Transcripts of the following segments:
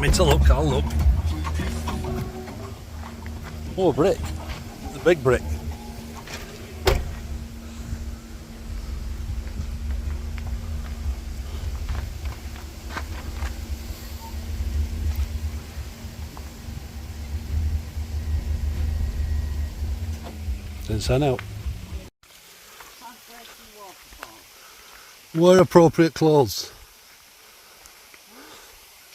me to look, I'll look. Oh, a brick. A big brick. Didn't sign out. Wear appropriate clothes.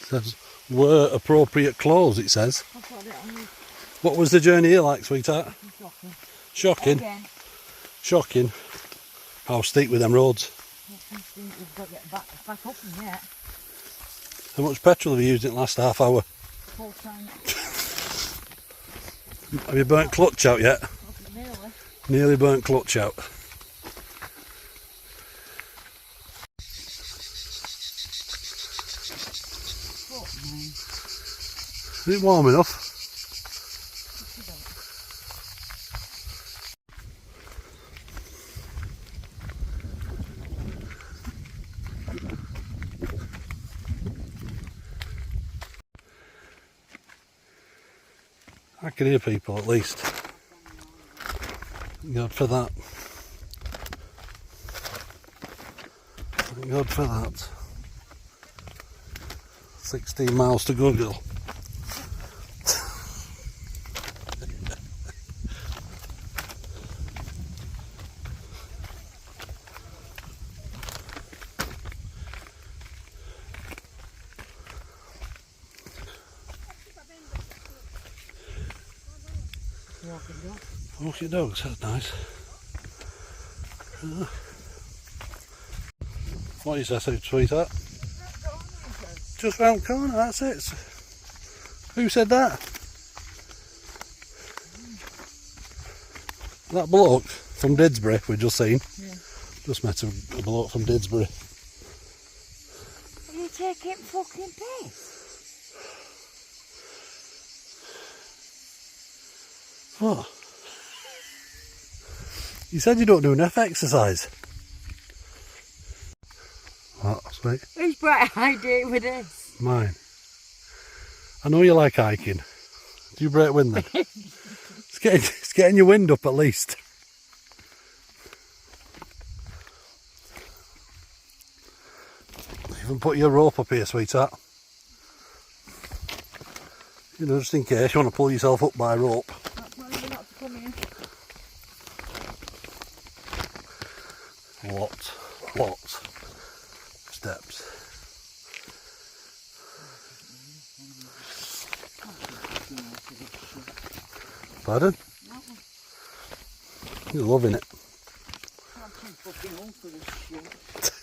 It says, wear appropriate clothes, it says. What was the journey here like, sweetheart? Shocking. Shocking? Shocking. How steep with them roads? We've got to get back up in yet. How much petrol have you used in the last half hour? Full tank. Have you burnt clutch out yet? Nearly. Nearly burnt clutch out. Is it warm enough? I can hear people at least. Thank God for that. Thank God for that. 16 miles to go, girl. Walking dogs, that's nice. What is that, sweetheart? Just round the corner, that's it. Who said that? That bloke from Didsbury we've just seen. Yeah. Just met a bloke from Didsbury. Are you taking fucking piss? What? You said you don't do enough exercise. What, sweet? Whose bright idea with this? Mine. I know you like hiking. Do you break wind then? It's getting your wind up at least. Even put your rope up here, sweetheart. You know, just in case you want to pull yourself up by rope. That's why you're not to come in. Lots of steps. Pardon? You're loving it.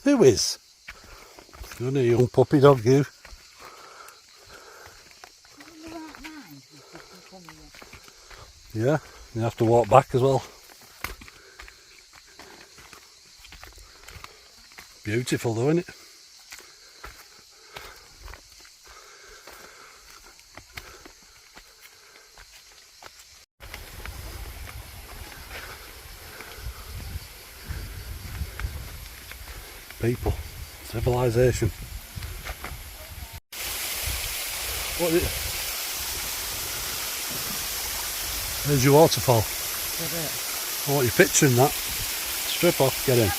Who is? You're a young puppy dog, you. Yeah, you have to walk back as well. Beautiful though, isn't it? People, civilization. What is it? There's your waterfall. I want you picturing that. Strip off, get in.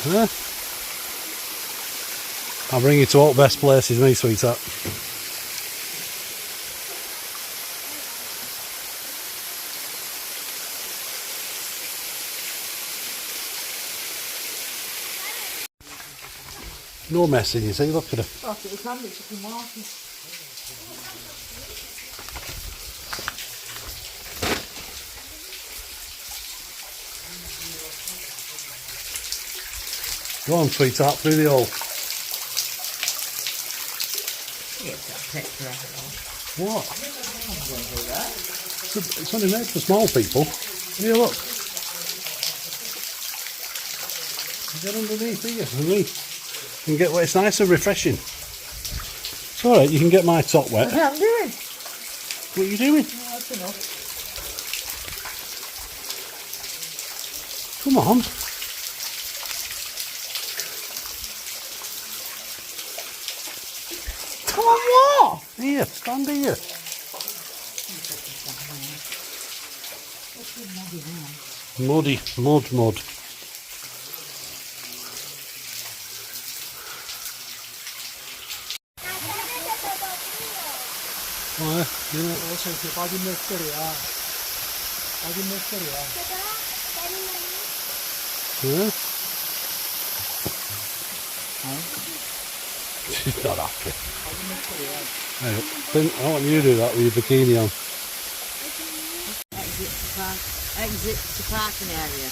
Huh? I'll bring you to all the best places, me sweetheart. No messing, you see, look at her. Oh, it was handy, she can walk it. Go on, sweetheart, through the hole. What? It's only made for small people. Here, look. Get underneath here for me. You can get wet. It's nice and refreshing. It's alright, you can get my top wet. What am I doing? What are you doing? No, that's enough. Come on. Come on, what? Here, stand here. Muddy, mud. Ouais, c'est pas du mystère. Pas du mystère. yeah. She's not happy. Hang on, I want you to do that with your bikini on. Exit to parking area.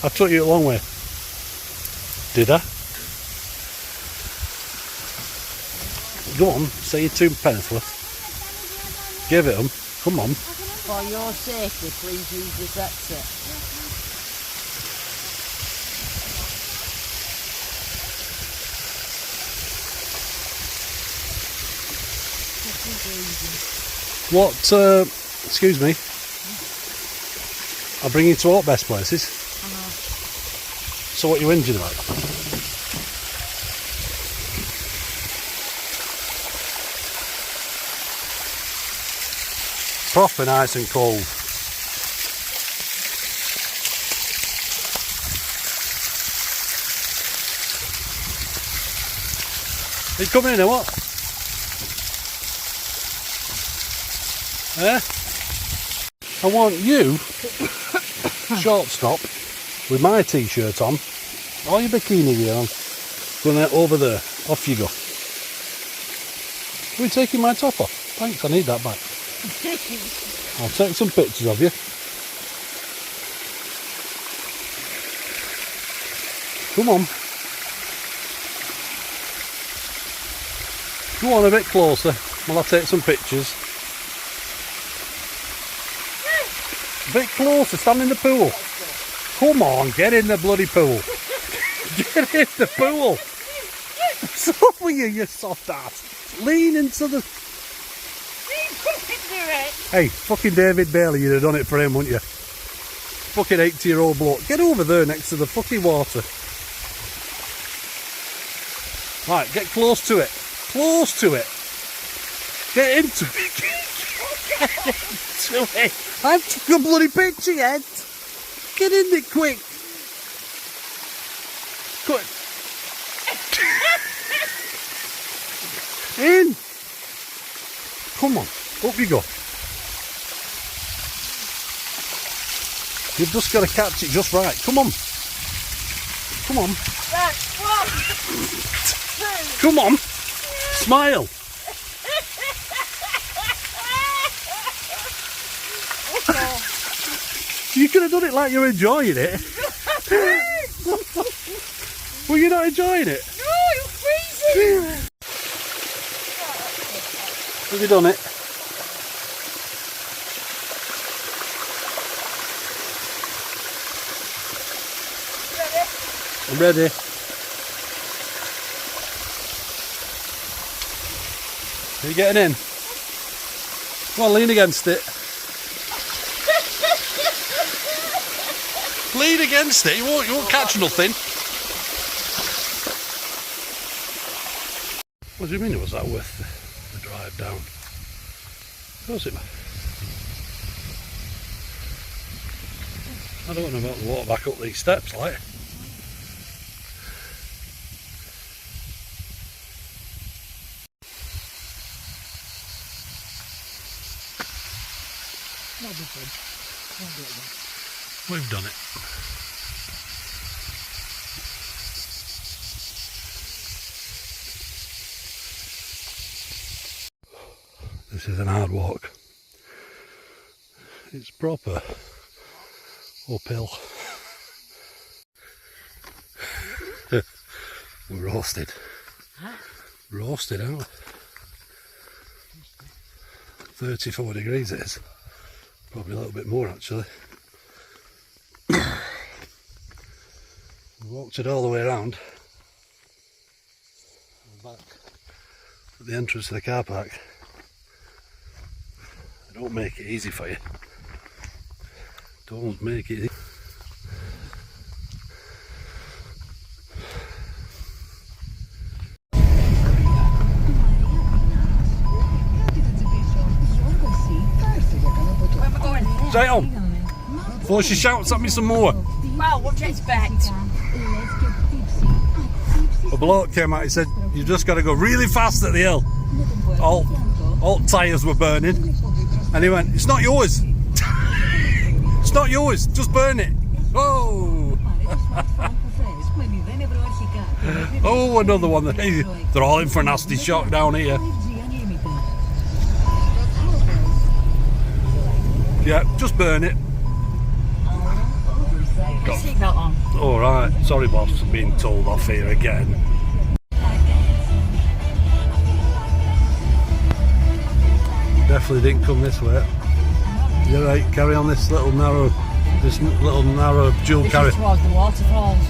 I took you a long way. Did I? Go on, say your two Pennyworth. Give it 'em. Come on. For your safety, please use this exit. What, excuse me. I'll bring you to all best places. So what you injured about? Proper nice and cold. Are you coming in or what? Eh? I want you, shortstop, with my t-shirt on, or your bikini gear on, going over there. Off you go. Are we taking my top off? Thanks, I need that back. I'll take some pictures of you. Come on. Go on a bit closer while I take some pictures. A bit closer, stand in the pool. Come on, get in the bloody pool. Get in the pool. What's up with you, you soft ass? Lean into the... Hey, fucking David Bailey, you'd have done it for him, wouldn't you? Fucking 80-year-old bloke. Get over there next to the fucking water. Right, get close to it. Close to it. Get into it. Get into it. I took a bloody picture yet. Get in it quick. Quick. In. Come on. Up you go. You've just got to catch it just right. Come on. Come on. Right, 1, 2. Come on. Smile. You could have done it like you're enjoying it. Were you not enjoying it? No, you're freezing. Have you done it? I'm ready. Are you getting in? Come on, lean against it. Lean against it, you won't catch nothing. What do you mean it was that worth the drive down? Of course it was. I don't know about the water back up these steps, like. Not be good. Won't do it again. We've done it. This is an hard walk. It's proper uphill. We're roasted. Huh? Roasted out. 34 degrees it is. Probably a little bit more actually. We walked it all the way around. We're back at the entrance to the car park. They don't make it easy for you. Don't make it easy. Stay on. Before she shouts at me some more. Well, what do you expect? A bloke came out, he said, you just got to go really fast at the hill. All tyres were burning. And he went, it's not yours. It's not yours, just burn it. Oh! Oh, another one. They're all in for a nasty shock down here. Yeah, just burn it. Alright, sorry boss, being told off here again. Definitely didn't come this way. You're right, carry on this little narrow dual carry. This is towards the waterfalls.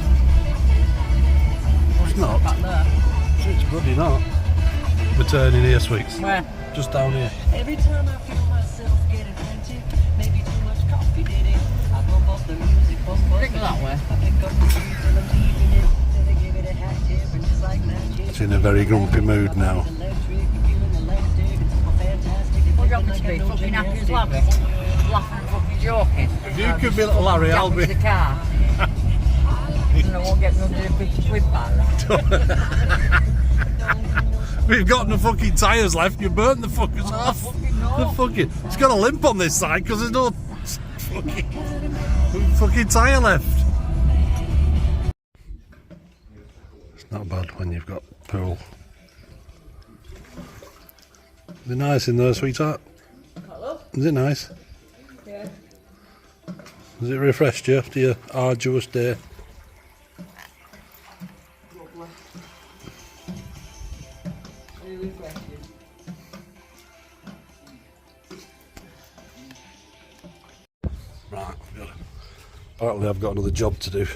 It's not. Back there. It's bloody not. We're turning here, sweets. Where? Just down here. Every time I feel myself getting frantic, maybe too much coffee did it. I bump up the music, Think that way. I pick up the beat and I'm leaving it. Then I give it a hat tip and just like magic. It's in a very grumpy mood now. Electric, feeling electric. It's fantastic. What do you want me to be? Fucking happy as Larry? Laughing and fucking joking. If you could be little Larry, I'll be. The car. And I won't get me under the 50 quid back. We've got no fucking tyres left, you burnt the fuckers off. It's got a limp on this side because there's no fucking tyre left. It's not bad when you've got pool. Is it nice in there, sweetheart? Is it nice? Yeah. Has it refreshed you after your arduous day? Right, apparently I've got another job to do.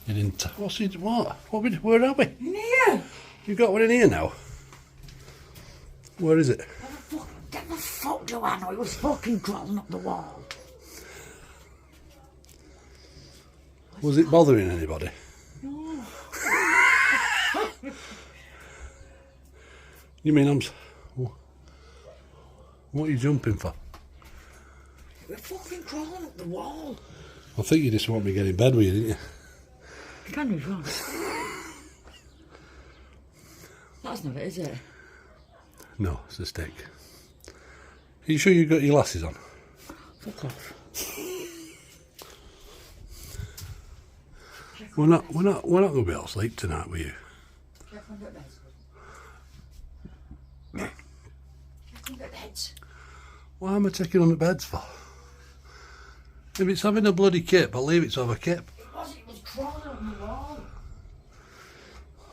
You didn't. What's it? What? Where are we? In here! You got one in here now? Where is it? Get the fuck, Joanna, it was fucking crawling up the wall. Was it bothering anybody? No. You mean what are you jumping for? We're fucking crawling up the wall. I think you just want me to get in bed with you, didn't you? You can do wrong. That's not it, is it? No, it's a stick. Are you sure you got your glasses on? Fuck off. We're not going to be able to sleep tonight, were you? Why am I checking on the beds for? If it's having a bloody kip, I'll leave it to have a kip. It was crawling on the wall.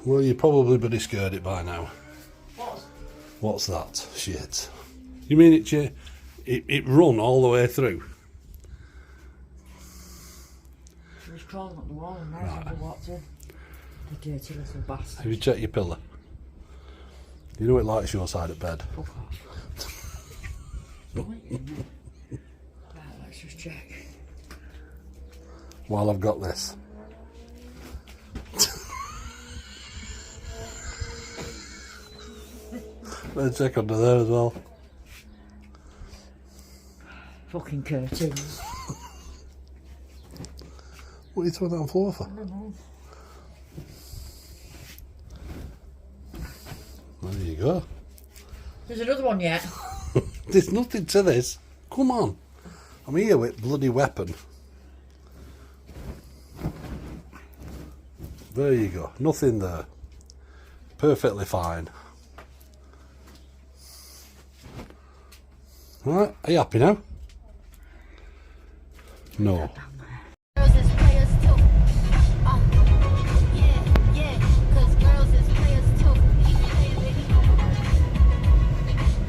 Well, you probably bloody scared it by now. What? What's that? Shit. You mean it run all the way through? She was crawling up the wall and now somebody walked in. The dirty little bastard. Have you checked your pillow? You know it likes your side of bed. Fuck off. Right, let's just check. While I've got this. Let's check under there as well. Fucking curtains. What are you throwing that on the floor for? I don't know. Well, there you go. There's another one yet. There's nothing to this. Come on. I'm here with bloody weapon. There you go. Nothing there. Perfectly fine. Alright, are you happy now? No. Girls is players too. Yeah, 'cause girls is players too.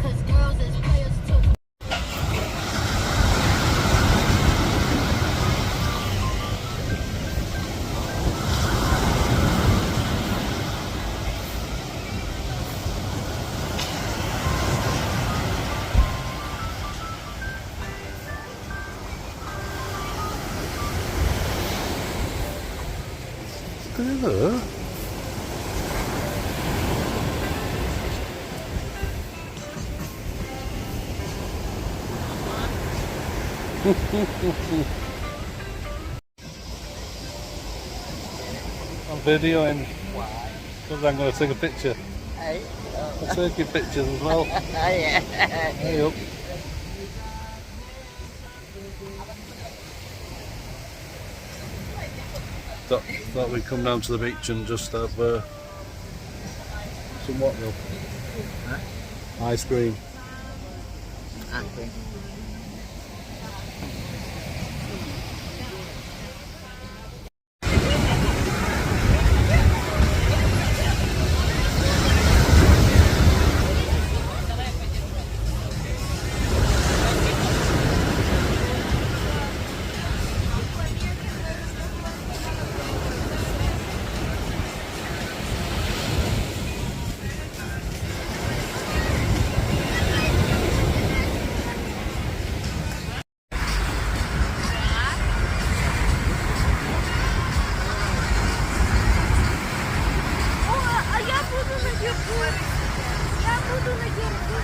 'Cause girls is players too. There. I'm videoing. Because I'm going to take a picture. I'm taking pictures as well. Hey up. Thought we'd come down to the beach and just have some what though? Ice cream. А я буду наверху. Я буду наверху.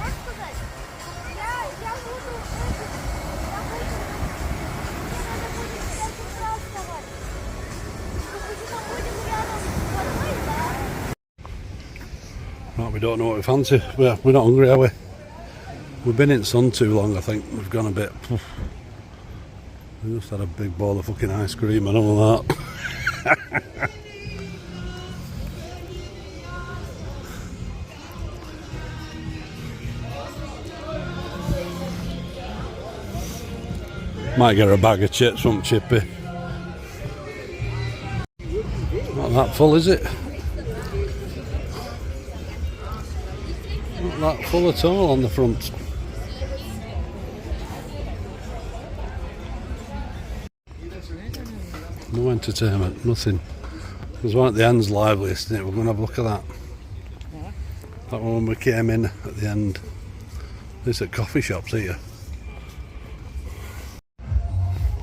Можешь сказать? Я буду... Мне надо будет в 5 утра вставать. Мы будем рядом с водой, да? Right, we don't know what we fancy. We're not hungry, are we? We've been in the sun too long, I think. We've gone a bit... We just had a big bowl of fucking ice cream and all that. Might get her a bag of chips from Chippy. Not that full, is it? Not that full at all on the front. No entertainment, nothing. There's one at the end's liveliest, isn't it? We're going to have a look at that. That one when we came in at the end. It's at coffee shops here.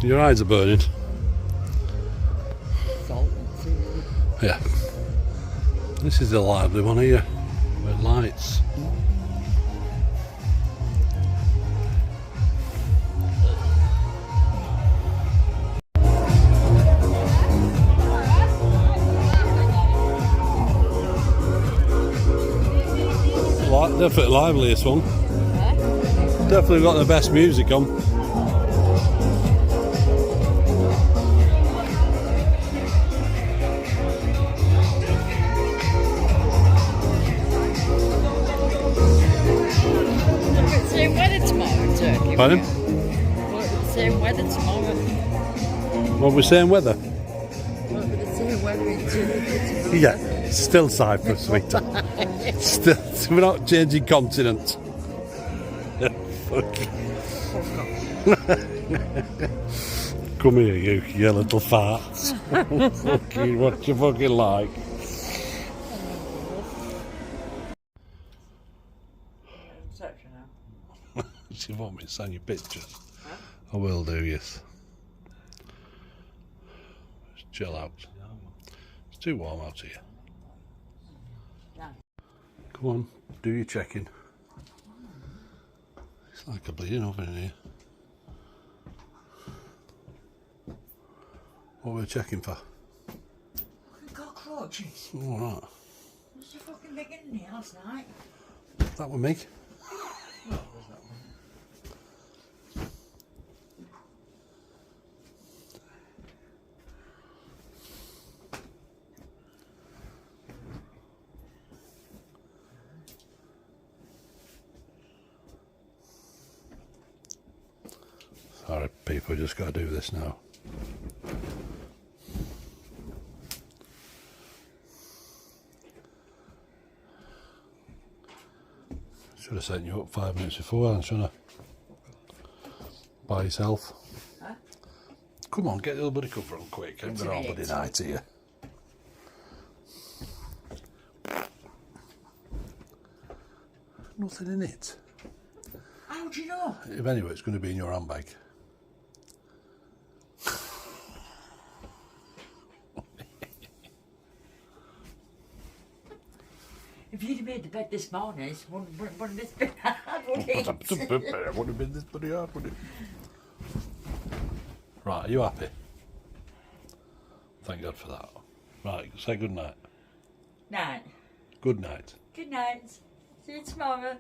Your eyes are burning. Yeah. This is the lively one here with lights. Definitely liveliest one. Definitely got the best music on. Same weather tomorrow, Turkey. Pardon? Same weather tomorrow. What we're saying weather? The same weather in Turkey. Yeah, still Cyprus, sweetheart. Still, we're not changing continent. Come here, you little farts. Fucking, what you fucking like? You want me to send you pictures? Huh? I will do, yes. Just chill out. It's too warm out here. Come on, do your checking. It's like a bleeding oven in here. What were we checking for? Cockroaches. All right. There's a fucking big in here last night. That was me. Sorry, people, just got to do this now. Should have sent you up 5 minutes before, shouldn't I? By yourself. Huh? Come on, get the other bloody cover on quick. I'm going all bloody night here. Nothing in it. How do you know? If anyway, it's going to be in your handbag. If you'd have made the bed this morning, it wouldn't this been hard, would it? It wouldn't have been this bloody hard, would it? Right, are you happy? Thank God for that. Right, say good night. Night. Good night. Good night. See you tomorrow.